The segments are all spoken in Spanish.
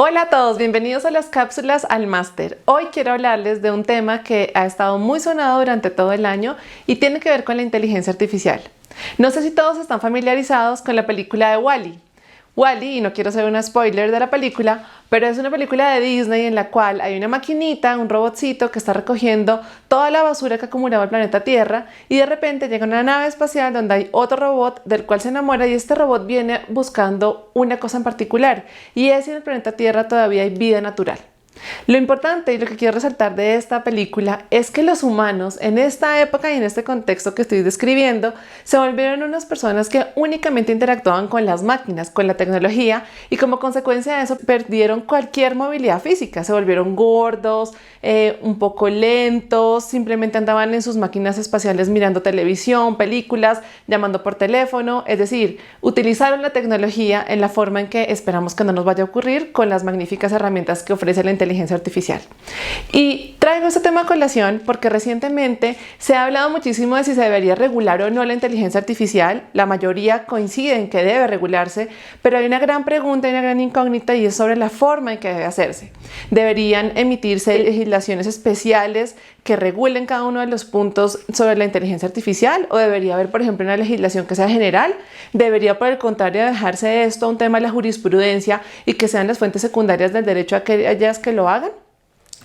Hola a todos, bienvenidos a las cápsulas al máster. Hoy quiero hablarles de un tema que ha estado muy sonado durante todo el año y tiene que ver con la inteligencia artificial. No sé si todos están familiarizados con la película de Wall-E. Wall-E, y no quiero ser una spoiler de la película, pero es una película de Disney en la cual hay una maquinita, un robotcito que está recogiendo toda la basura que acumulaba el planeta Tierra y de repente llega una nave espacial donde hay otro robot del cual se enamora y este robot viene buscando una cosa en particular y es si en el planeta Tierra todavía hay vida natural. Lo importante y lo que quiero resaltar de esta película es que los humanos en esta época y en este contexto que estoy describiendo se volvieron unas personas que únicamente interactuaban con las máquinas, con la tecnología y como consecuencia de eso perdieron cualquier movilidad física, se volvieron gordos, un poco lentos, simplemente andaban en sus máquinas espaciales mirando televisión, películas, llamando por teléfono, es decir, utilizaron la tecnología en la forma en que esperamos que no nos vaya a ocurrir con las magníficas herramientas que ofrece la inteligencia artificial. Y traigo este tema a colación porque recientemente se ha hablado muchísimo de si se debería regular o no la inteligencia artificial. La mayoría coincide en que debe regularse, pero hay una gran pregunta y una gran incógnita y es sobre la forma en que debe hacerse. ¿Deberían emitirse legislaciones especiales que regulen cada uno de los puntos sobre la inteligencia artificial? ¿O debería haber, por ejemplo, una legislación que sea general? ¿Debería, por el contrario, dejarse esto un tema de la jurisprudencia y que sean las fuentes secundarias del derecho a aquellas que lo hagan?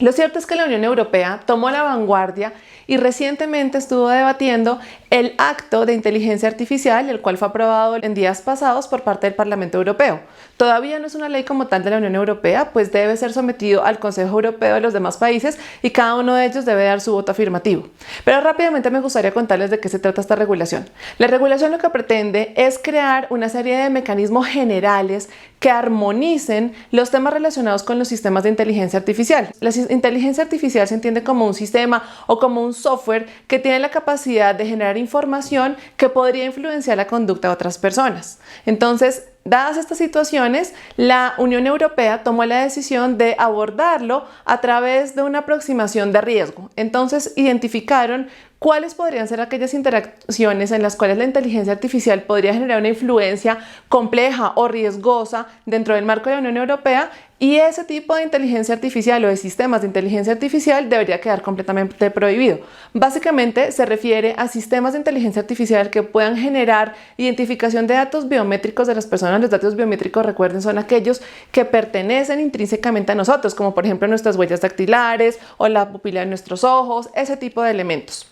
Lo cierto es que la Unión Europea tomó la vanguardia y recientemente estuvo debatiendo el acto de inteligencia artificial, el cual fue aprobado en días pasados por parte del Parlamento Europeo. Todavía no es una ley como tal de la Unión Europea, pues debe ser sometido al Consejo Europeo de los demás países y cada uno de ellos debe dar su voto afirmativo. Pero rápidamente me gustaría contarles de qué se trata esta regulación. La regulación lo que pretende es crear una serie de mecanismos generales que armonicen los temas relacionados con los sistemas de inteligencia artificial. La inteligencia artificial se entiende como un sistema o como un software que tiene la capacidad de generar información que podría influenciar la conducta de otras personas. Entonces, dadas estas situaciones, la Unión Europea tomó la decisión de abordarlo a través de una aproximación de riesgo. Entonces, identificaron cuáles podrían ser aquellas interacciones en las cuales la inteligencia artificial podría generar una influencia compleja o riesgosa dentro del marco de la Unión Europea y ese tipo de inteligencia artificial o de sistemas de inteligencia artificial debería quedar completamente prohibido. Básicamente se refiere a sistemas de inteligencia artificial que puedan generar identificación de datos biométricos de las personas. Los datos biométricos, recuerden, son aquellos que pertenecen intrínsecamente a nosotros, como por ejemplo nuestras huellas dactilares o la pupila de nuestros ojos, ese tipo de elementos.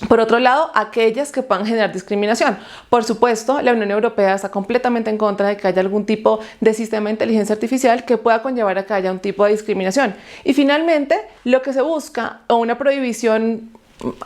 Por otro lado, aquellas que puedan generar discriminación. Por supuesto, la Unión Europea está completamente en contra de que haya algún tipo de sistema de inteligencia artificial que pueda conllevar a que haya un tipo de discriminación. Y finalmente, lo que se busca, o una prohibición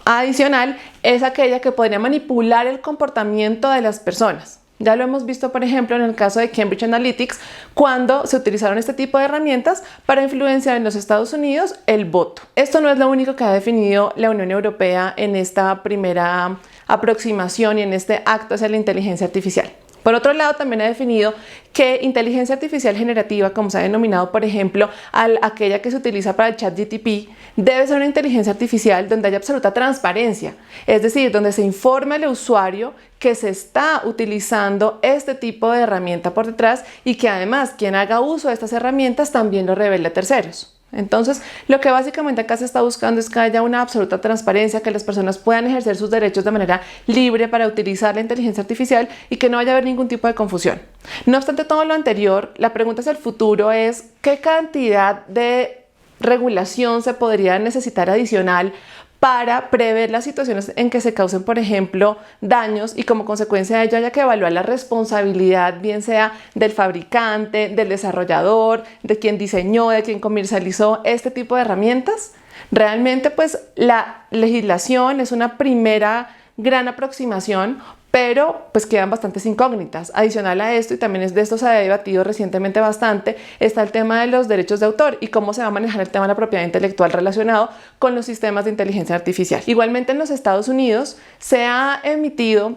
adicional, es aquella que podría manipular el comportamiento de las personas. Ya lo hemos visto, por ejemplo, en el caso de Cambridge Analytica, cuando se utilizaron este tipo de herramientas para influenciar en los Estados Unidos el voto. Esto no es lo único que ha definido la Unión Europea en esta primera aproximación y en este acto hacia la inteligencia artificial. Por otro lado, también ha definido que inteligencia artificial generativa, como se ha denominado, por ejemplo, aquella que se utiliza para el ChatGPT, debe ser una inteligencia artificial donde haya absoluta transparencia, es decir, donde se informe al usuario que se está utilizando este tipo de herramienta por detrás y que además quien haga uso de estas herramientas también lo revele a terceros. Entonces, lo que básicamente acá se está buscando es que haya una absoluta transparencia, que las personas puedan ejercer sus derechos de manera libre para utilizar la inteligencia artificial y que no vaya a haber ningún tipo de confusión. No obstante todo lo anterior, la pregunta hacia el futuro es ¿qué cantidad de regulación se podría necesitar adicional para prever las situaciones en que se causen, por ejemplo, daños y como consecuencia de ello haya que evaluar la responsabilidad, bien sea del fabricante, del desarrollador, de quien diseñó, de quien comercializó este tipo de herramientas? Realmente, pues, la legislación es una primera gran aproximación, pero pues quedan bastantes incógnitas. Adicional a esto, y también es de esto se ha debatido recientemente bastante, está el tema de los derechos de autor y cómo se va a manejar el tema de la propiedad intelectual relacionado con los sistemas de inteligencia artificial. Igualmente en los Estados Unidos se ha emitido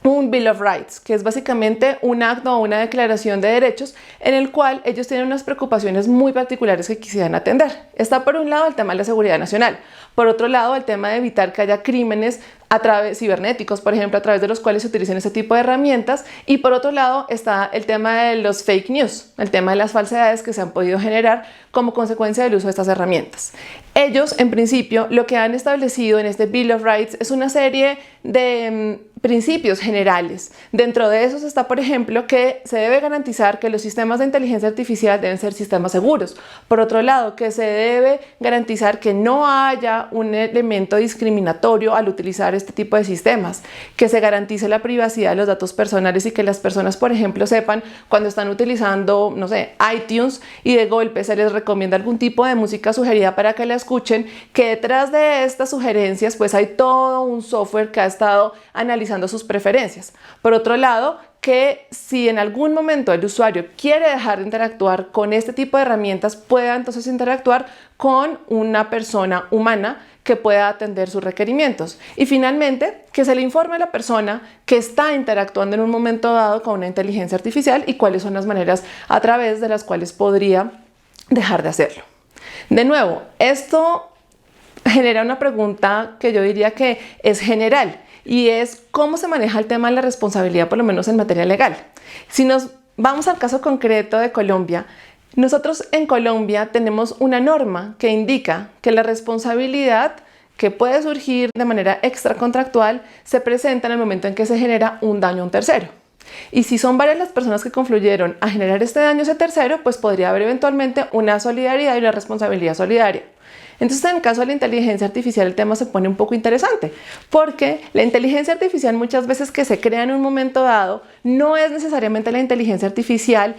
un Bill of Rights, que es básicamente un acto o una declaración de derechos en el cual ellos tienen unas preocupaciones muy particulares que quisieran atender. Está por un lado el tema de la seguridad nacional, por otro lado el tema de evitar que haya crímenes a través cibernéticos, por ejemplo, a través de los cuales se utilizan este tipo de herramientas. Y por otro lado está el tema de los fake news, el tema de las falsedades que se han podido generar como consecuencia del uso de estas herramientas. Ellos, en principio, lo que han establecido en este Bill of Rights es una serie de principios generales. Dentro de esos está, por ejemplo, que se debe garantizar que los sistemas de inteligencia artificial deben ser sistemas seguros. Por otro lado, que se debe garantizar que no haya un elemento discriminatorio al utilizar este tipo de sistemas, que se garantice la privacidad de los datos personales y que las personas, por ejemplo, sepan cuando están utilizando, no sé, iTunes y de golpe se les recomienda algún tipo de música sugerida para que la escuchen, que detrás de estas sugerencias pues hay todo un software que ha estado analizando sus preferencias. Por otro lado, que si en algún momento el usuario quiere dejar de interactuar con este tipo de herramientas, pueda entonces interactuar con una persona humana que pueda atender sus requerimientos. Y finalmente, que se le informe a la persona que está interactuando en un momento dado con una inteligencia artificial y cuáles son las maneras a través de las cuales podría dejar de hacerlo. De nuevo, esto genera una pregunta que yo diría que es general, y es cómo se maneja el tema de la responsabilidad, por lo menos en materia legal. Si nos vamos al caso concreto de Colombia, nosotros en Colombia tenemos una norma que indica que la responsabilidad que puede surgir de manera extracontractual se presenta en el momento en que se genera un daño a un tercero. Y si son varias las personas que confluyeron a generar este daño a ese tercero, pues podría haber eventualmente una solidaridad y una responsabilidad solidaria. Entonces, en el caso de la inteligencia artificial, el tema se pone un poco interesante, porque la inteligencia artificial muchas veces que se crea en un momento dado no es necesariamente la inteligencia artificial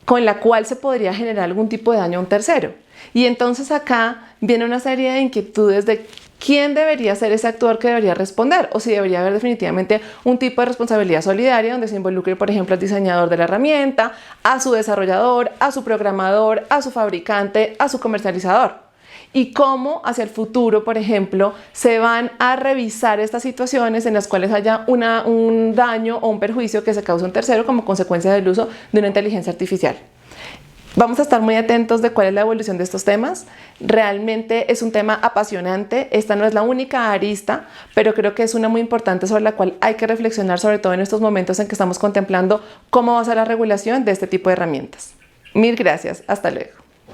con la cual se podría generar algún tipo de daño a un tercero. Y entonces acá viene una serie de inquietudes de quién debería ser ese actor que debería responder, o si debería haber definitivamente un tipo de responsabilidad solidaria donde se involucre, por ejemplo, al diseñador de la herramienta, a su desarrollador, a su programador, a su fabricante, a su comercializador. Y cómo hacia el futuro, por ejemplo, se van a revisar estas situaciones en las cuales haya un daño o un perjuicio que se causa a un tercero como consecuencia del uso de una inteligencia artificial. Vamos a estar muy atentos de cuál es la evolución de estos temas. Realmente es un tema apasionante. Esta no es la única arista, pero creo que es una muy importante sobre la cual hay que reflexionar, sobre todo en estos momentos en que estamos contemplando cómo va a ser la regulación de este tipo de herramientas. Mil gracias. Hasta luego.